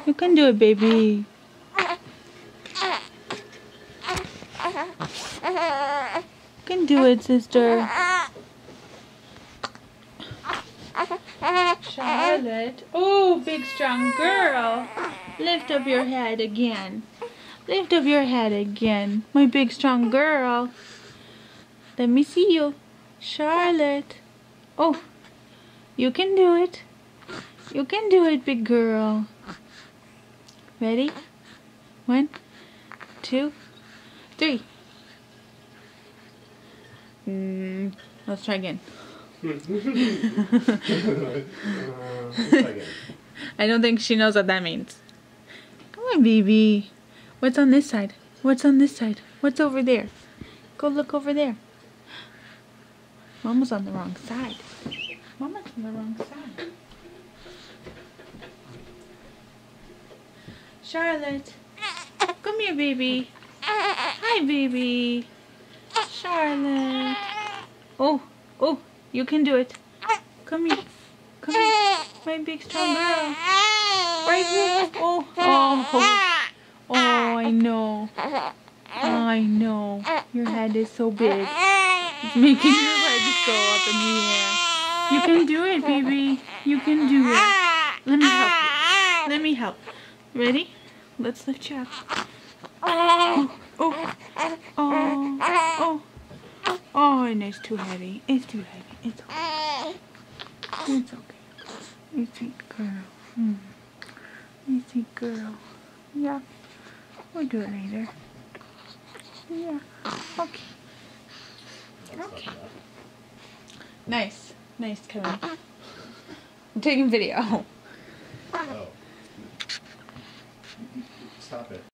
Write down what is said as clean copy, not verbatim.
You can do it, baby. You can do it, sister. Charlotte. Oh, big strong girl. Lift up your head again. Lift up your head again, my big strong girl. Let me see you. Charlotte. Oh, you can do it. You can do it, big girl. Ready? 1, 2, 3. Let's try again. I don't think she knows what that means. Come on, baby. What's on this side? What's on this side? What's over there? Go look over there. Mama's on the wrong side. Mama's on the wrong side. Charlotte. Come here, baby. Hi, baby. Charlotte. Oh, you can do it. Come here. Come here. My big strong girl. Right here. Oh, I know. I know. Your head is so big. It's making your legs go up in the air. You can do it, baby. You can do it. Let me help you. Let me help. Ready? Let's lift you up. Oh, and it's too heavy. It's too heavy. It's okay. It's okay. You sweet girl. You sweet girl. Yeah. We'll do it later. Yeah. Okay. Okay. Nice. Nice, Kevin. I'm taking video. Oh. Stop it.